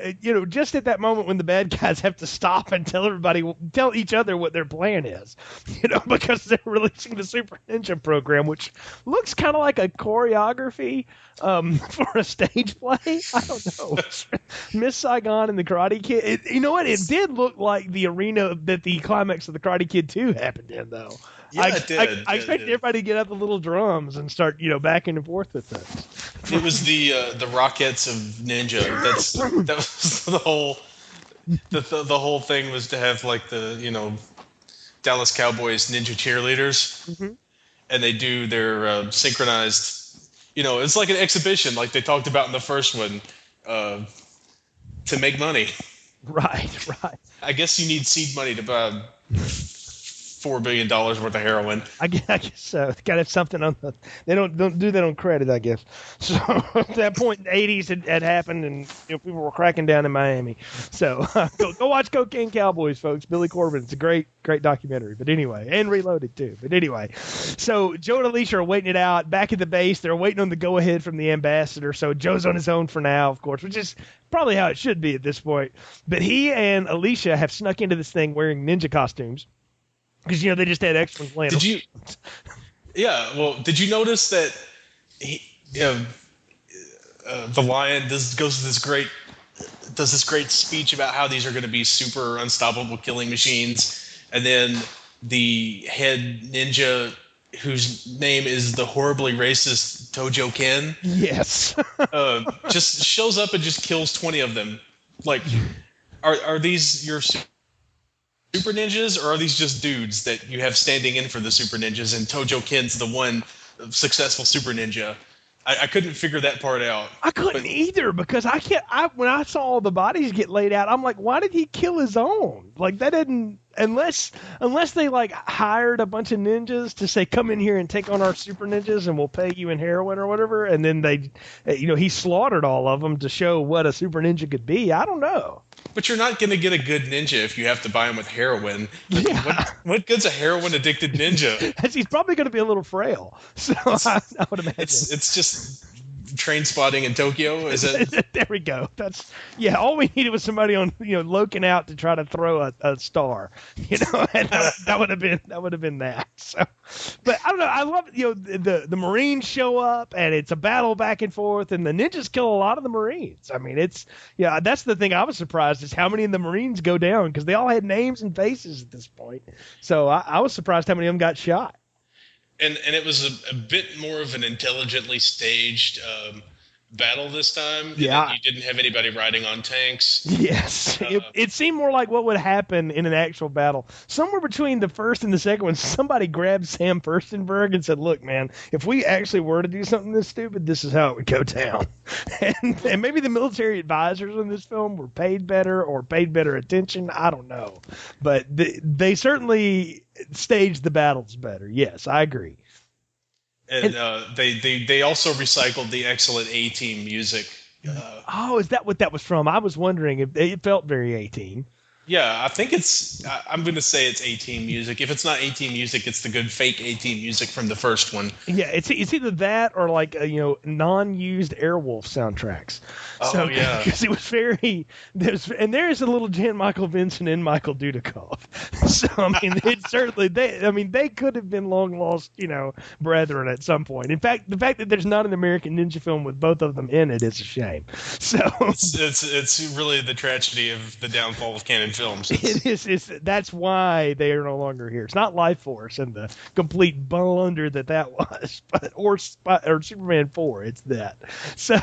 just at that moment when the bad guys have to stop and tell each other what their plan is, because they're releasing the Super Ninja program, which looks kind of like a choreography for a stage play. I don't know. Miss Saigon and the Karate Kid. You know what? It did look like the arena that the climax of the Karate Kid 2 happened in, though. Yeah, it did. I expected everybody to get out the little drums and start, back and forth with things. It was the Rockettes of Ninja. That was the whole thing was to have like the Dallas Cowboys ninja cheerleaders, and they do their synchronized. It's like an exhibition, like they talked about in the first one, to make money. Right. I guess you need seed money to buy $4 billion worth of heroin. I guess so. Got to have something on the. They don't do that on credit, I guess. So at that point in the 80s had happened, and people were cracking down in Miami. So go watch Cocaine Cowboys, folks. Billy Corben. It's a great documentary. But anyway, and Reloaded too. But anyway, so Joe and Alicia are waiting it out back at the base. They're waiting on the go ahead from the ambassador. So Joe's on his own for now, of course, which is probably how it should be at this point. But he and Alicia have snuck into this thing wearing ninja costumes. Because, they just had extras playing. Did you notice that the lion does this great speech about how these are going to be super unstoppable killing machines, and then the head ninja, whose name is the horribly racist Tojo Ken, yes, just shows up and just kills 20 of them. Like, are these your super ninjas, or are these just dudes that you have standing in for the super ninjas, and Tojo Ken's the one successful super ninja? I couldn't figure that part out. I couldn't either, because when I saw all the bodies get laid out, I'm like, why did he kill his own? Like, that didn't. unless they like hired a bunch of ninjas to say, come in here and take on our super ninjas and we'll pay you in heroin or whatever, and then they, he slaughtered all of them to show what a super ninja could be. I don't know. But you're not going to get a good ninja if you have to buy him with heroin. Yeah. What good's a heroin addicted ninja? He's probably going to be a little frail. So I would imagine it's just train spotting in Tokyo. Is it? There we go. All we needed was somebody on loking out to try to throw a star. And that would have been that. So, but I don't know. I love the Marines show up and it's a battle back and forth and the ninjas kill a lot of the Marines. I mean that's the thing I was surprised is how many of the Marines go down because they all had names and faces at this point. So I was surprised how many of them got shot. And it was a bit more of an intelligently staged battle this time. Yeah. You didn't have anybody riding on tanks. Yes. It seemed more like what would happen in an actual battle. Somewhere between the first and the second one, somebody grabbed Sam Furstenberg and said, look, man, if we actually were to do something this stupid, this is how it would go down. And maybe the military advisors in this film were paid better or paid better attention. I don't know. But they certainly staged the battles better. Yes, I agree. And they also recycled the excellent A-Team music. Is that what that was from? I was wondering if it felt very A-Team. Yeah, I think I'm going to say it's A-Team music. If it's not A-Team music, it's the good fake A-Team music from the first one. Yeah, it's either that or like non-used Airwolf soundtracks. Oh yeah, because it was very there's a little Jan Michael Vincent and Michael Dudikoff. So I mean, it certainly they could have been long lost brethren at some point. In fact, the fact that there's not an American Ninja film with both of them in it is a shame. So it's really the tragedy of the downfall of canon films. It is. That's why they are no longer here. It's not Life Force and the complete blunder that was, or Superman 4. It's that. So,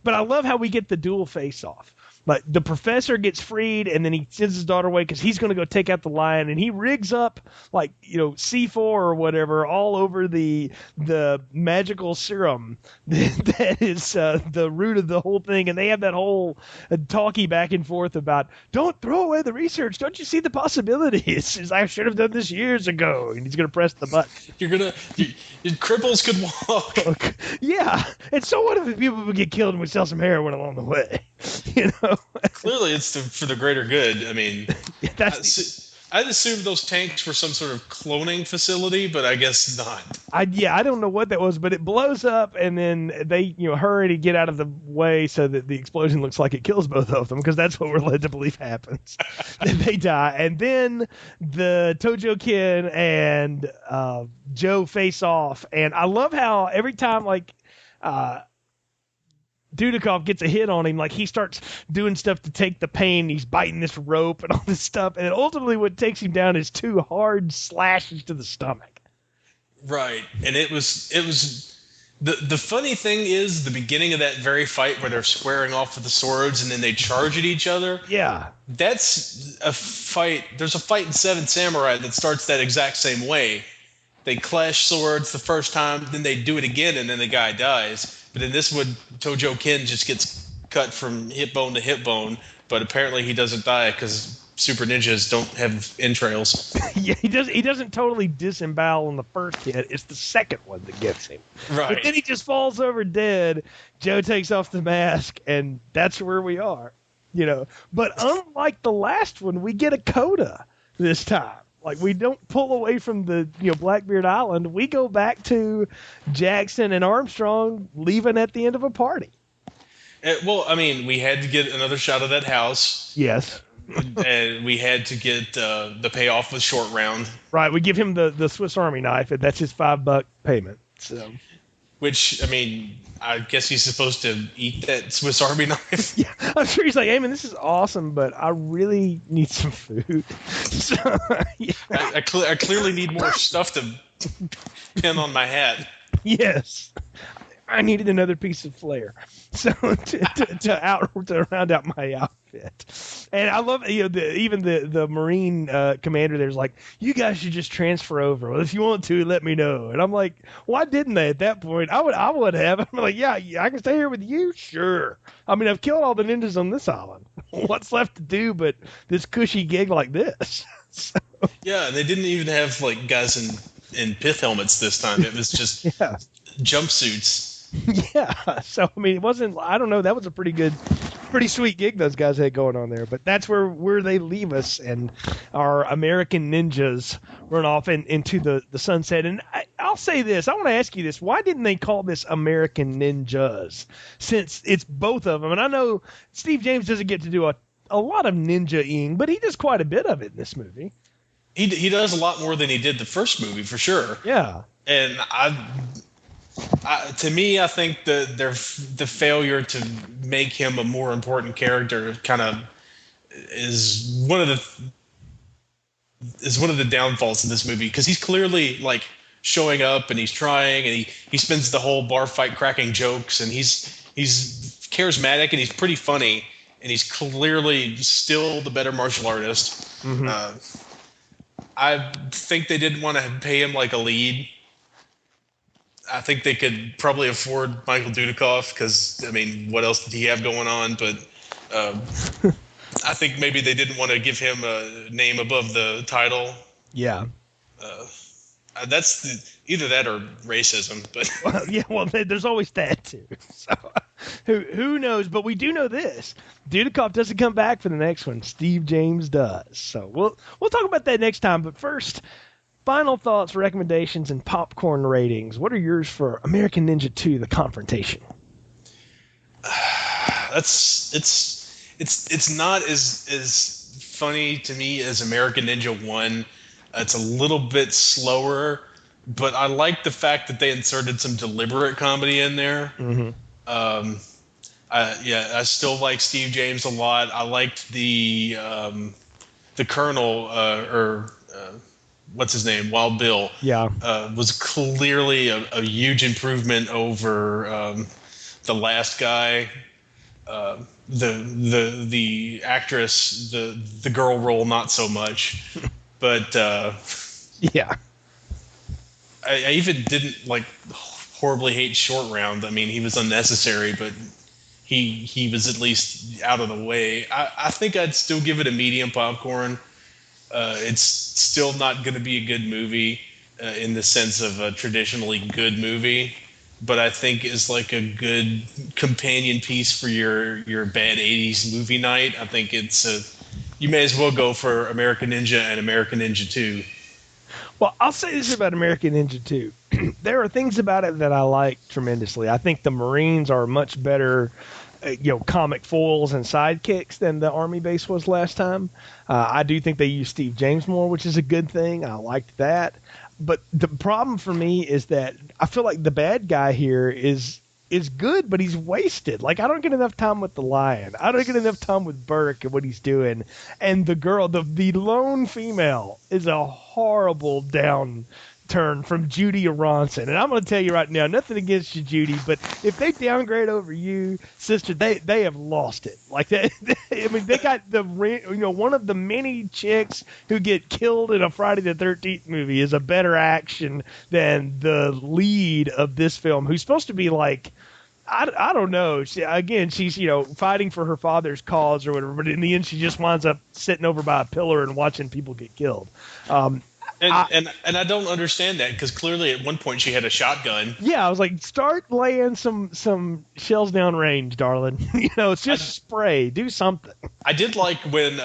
but I love how we get the dual face-off. Like the professor gets freed, and then he sends his daughter away because he's going to go take out the lion, and he rigs up like C4 or whatever all over the magical serum that is the root of the whole thing, and they have that whole talkie back and forth about don't throw away the research, don't you see the possibilities? I should have done this years ago, and he's going to press the button. Cripples could walk. Yeah, and so what if people would get killed and we sell some heroin along the way? Clearly it's for the greater good. I mean, I'd assume those tanks were some sort of cloning facility, but I guess not. I don't know what that was, but it blows up, and then they hurry to get out of the way so that the explosion looks like it kills both of them, because that's what we're led to believe happens. Then they die, and then the Tojo Ken and Joe face off, and I love how every time Dudikoff gets a hit on him, like he starts doing stuff to take the pain. He's biting this rope and all this stuff, and ultimately what takes him down is 2 hard slashes to the stomach. Right, and it was the funny thing is the beginning of that very fight where they're squaring off with the swords and then they charge at each other. Yeah, that's a fight. There's a fight in Seven Samurai that starts that exact same way. They clash swords the first time, then they do it again, and then the guy dies. But in this one, Tojo Ken just gets cut from hip bone to hip bone, but apparently he doesn't die because super ninjas don't have entrails. Yeah, he doesn't totally disembowel in the first hit. It's the second one that gets him. Right. But then he just falls over dead. Joe takes off the mask, and that's where we are. But unlike the last one, we get a coda this time. Like, we don't pull away from the Blackbeard Island. We go back to Jackson and Armstrong leaving at the end of a party. Well, I mean, we had to get another shot of that house. Yes. And we had to get the payoff with Short Round. Right. We give him the Swiss Army knife, and that's his $5 payment. So. Which, I mean, I guess he's supposed to eat that Swiss Army knife. Yeah, I'm sure he's like, hey, man, this is awesome, but I really need some food. So, yeah. I clearly need more stuff to pin on my hat. Yes. I needed another piece of flair. So to round out my outfit. And I love even the Marine commander there's like, you guys should just transfer over. Well, if you want to, let me know. And I'm like, why didn't they at that point? I would have. I'm like, yeah, I can stay here with you? Sure. I mean, I've killed all the ninjas on this island. What's left to do but this cushy gig like this? So, yeah, they didn't even have like guys in pith helmets this time. It was just jumpsuits. Yeah. So I mean, it wasn't. I don't know. That was a pretty sweet gig those guys had going on there. But that's where they leave us, and our American ninjas run off into the sunset. And I'll say this. I want to ask you this. Why didn't they call this American Ninjas? Since it's both of them. And I know Steve James doesn't get to do a lot of ninja-ing, but he does quite a bit of it in this movie. He does a lot more than he did the first movie, for sure. Yeah. And to me, I think the failure to make him a more important character kind of is one of the downfalls of this movie, because he's clearly like showing up and he's trying, and he spends the whole bar fight cracking jokes, and he's charismatic and he's pretty funny, and he's clearly still the better martial artist. Mm-hmm. I think they didn't want to pay him like a lead. I think they could probably afford Michael Dudikoff because, I mean, what else did he have going on? But I think maybe they didn't want to give him a name above the title. Yeah. That's either that or racism. But well, there's always that too. So who knows? But we do know this: Dudikoff doesn't come back for the next one. Steve James does. So we'll talk about that next time. But first, final thoughts, recommendations, and popcorn ratings. What are yours for American Ninja 2: The Confrontation? It's not as funny to me as American Ninja 1. It's a little bit slower, but I like the fact that they inserted some deliberate comedy in there. Mm-hmm. I still like Steve James a lot. I liked the Colonel, what's his name? Wild Bill. Yeah. Was clearly a huge improvement over the last guy. The actress, the girl role, not so much. But yeah. I even didn't like horribly hate Short Round. I mean, he was unnecessary, but he was at least out of the way. I think I'd still give it a medium popcorn. It's still not going to be a good movie in the sense of a traditionally good movie, but I think is like a good companion piece for your bad 80s movie night. I think you may as well go for American Ninja and American Ninja 2. Well, I'll say this about American Ninja 2. There are things about it that I like tremendously. I think the Marines are much better, comic foils and sidekicks than the Army base was last time. I do think they use Steve James more, which is a good thing. I liked that. But the problem for me is that I feel like the bad guy here is good, but he's wasted. Like, I don't get enough time with the lion. I don't get enough time with Burke and what he's doing. And the girl, the lone female, is a horrible downturn from Judy Aronson. And I'm going to tell you right now, nothing against you, Judy, but if they downgrade over you, sister, they have lost it. Like that. I mean, they got one of the many chicks who get killed in a Friday the 13th movie is a better action than the lead of this film, who's supposed to be like, I don't know. She's fighting for her father's cause or whatever, but in the end, she just winds up sitting over by a pillar and watching people get killed. And I don't understand that, because clearly at one point she had a shotgun. Yeah, I was like, start laying some shells down range, darling. It's just spray. Do something. I did like when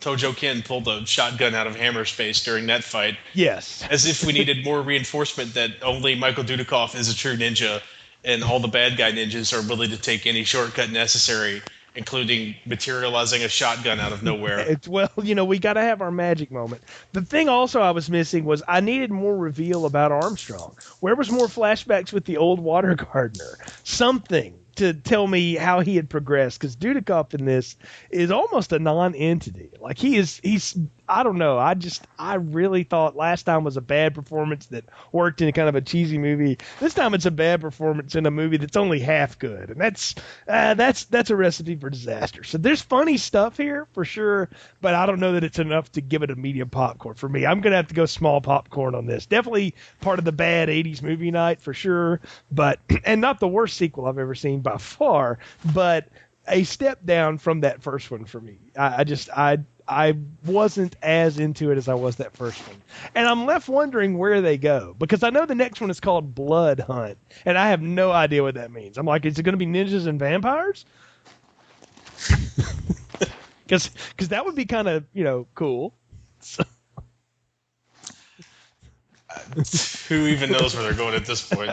Tojo Ken pulled a shotgun out of Hammer's face during that fight. Yes. As if we needed more reinforcement that only Michael Dudikoff is a true ninja, and all the bad guy ninjas are willing to take any shortcut necessary, including materializing a shotgun out of nowhere. We got to have our magic moment. The thing also I was missing was I needed more reveal about Armstrong. Where was more flashbacks with the old water gardener? Something to tell me how he had progressed, because Dudikoff in this is almost a non-entity. Like he's I don't know. I really thought last time was a bad performance that worked in kind of a cheesy movie. This time it's a bad performance in a movie that's only half good, and that's a recipe for disaster. So there's funny stuff here for sure, but I don't know that it's enough to give it a medium popcorn for me. I'm gonna have to go small popcorn on this. Definitely part of the bad 80s movie night for sure, and not the worst sequel I've ever seen by far, but a step down from that first one for me. I I wasn't as into it as I was that first one. And I'm left wondering where they go, because I know the next one is called Blood Hunt, and I have no idea what that means. I'm like, is it going to be ninjas and vampires? Because that would be kind of, cool. So. Who even knows where they're going at this point?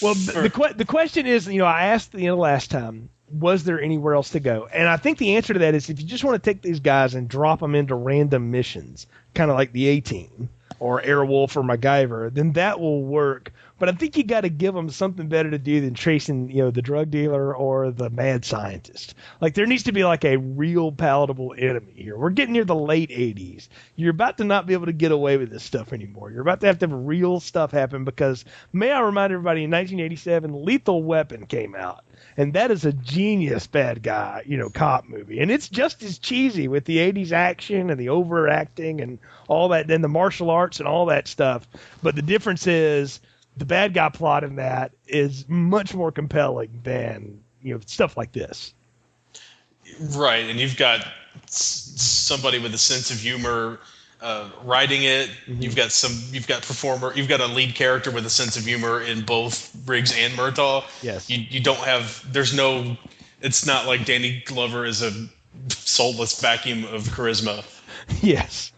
Well, the question is, I asked last time, was there anywhere else to go? And I think the answer to that is, if you just want to take these guys and drop them into random missions, kind of like the A-Team or Airwolf or MacGyver, then that will work. But I think you got to give them something better to do than chasing, the drug dealer or the mad scientist. Like, there needs to be like a real palatable enemy here. We're getting near the late 80s. You're about to not be able to get away with this stuff anymore. You're about to have real stuff happen, because, may I remind everybody, in 1987, Lethal Weapon came out. And that is a genius bad guy, cop movie. And it's just as cheesy with the 80s action and the overacting and all that, and the martial arts and all that stuff. But the difference is, the bad guy plot in that is much more compelling than, stuff like this. Right, and you've got somebody with a sense of humor writing it. Mm-hmm. You've got a lead character with a sense of humor in both Briggs and Murtaugh. Yes. You don't have, it's not like Danny Glover is a soulless vacuum of charisma. Yes,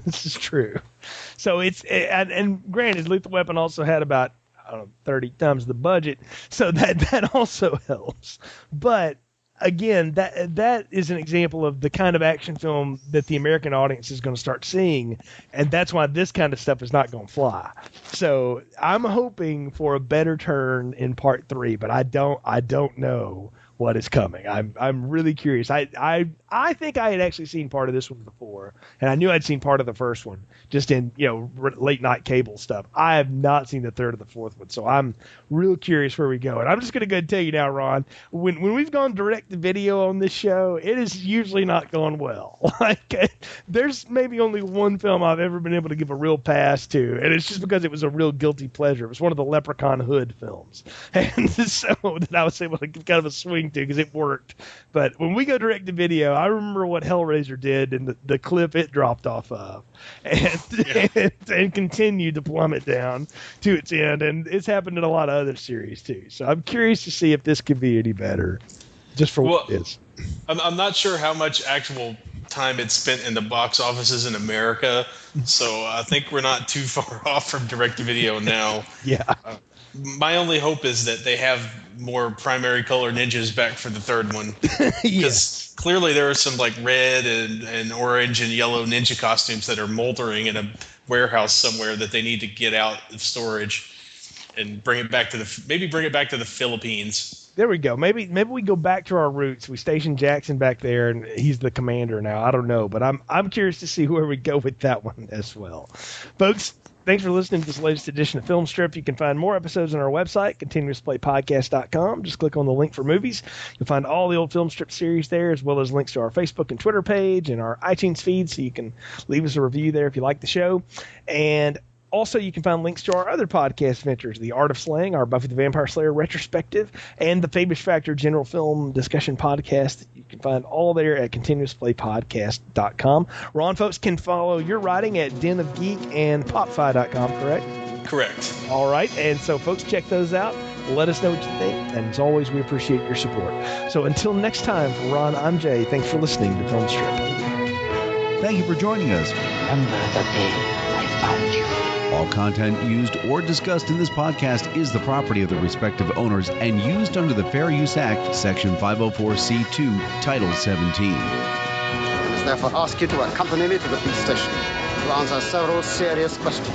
this is true. So and granted, Lethal Weapon also had about 30 times the budget, so that also helps. But again, that is an example of the kind of action film that the American audience is going to start seeing, and that's why this kind of stuff is not going to fly. So I'm hoping for a better turn in Part 3, but I don't know what is coming. I'm really curious. I think I had actually seen part of this one before, and I knew I'd seen part of the first one just in late night cable stuff. I have not seen the third or the fourth one, so I'm real curious where we go. And I'm just going to go ahead and tell you now, Ron, when we've gone direct to video on this show, it is usually not going well. Like, there's maybe only one film I've ever been able to give a real pass to, and it's just because it was a real guilty pleasure. It was one of the Leprechaun Hood films, and so that I was able to give kind of a swing to because it worked. But when we go direct to video, I remember what Hellraiser did and the clip it dropped off of, and continued to plummet down to its end. And it's happened in a lot of other series too. So I'm curious to see if this could be any better, just for what it is. I'm not sure how much actual time it's spent in the box offices in America, so I think we're not too far off from direct to video now. Yeah. My only hope is that they have more primary color ninjas back for the third one. Because clearly there are some like red and orange and yellow ninja costumes that are moldering in a warehouse somewhere that they need to get out of storage and bring it back to the Philippines. There we go. Maybe we go back to our roots. We station Jackson back there, and he's the commander now. I don't know, but I'm curious to see where we go with that one as well. Folks, thanks for listening to this latest edition of Film Strip. You can find more episodes on our website, continuousplaypodcast.com. Just click on the link for movies. You'll find all the old Film Strip series there, as well as links to our Facebook and Twitter page and our iTunes feed, so you can leave us a review there if you like the show. And also, you can find links to our other podcast ventures, The Art of Slaying, our Buffy the Vampire Slayer retrospective, and the Famous Factor General Film Discussion podcast. You can find all there at continuousplaypodcast.com. Ron, folks can follow your writing at Den of Geek and popfi.com, correct? Correct. All right, and so folks, check those out. Let us know what you think, and as always, we appreciate your support. So until next time, for Ron, I'm Jay. Thanks for listening to Film Strip. Thank you for joining us. Remember the day I found you. All content used or discussed in this podcast is the property of the respective owners and used under the Fair Use Act, Section 504(c)(2), Title 17. I must therefore ask you to accompany me to the police station to answer several serious questions.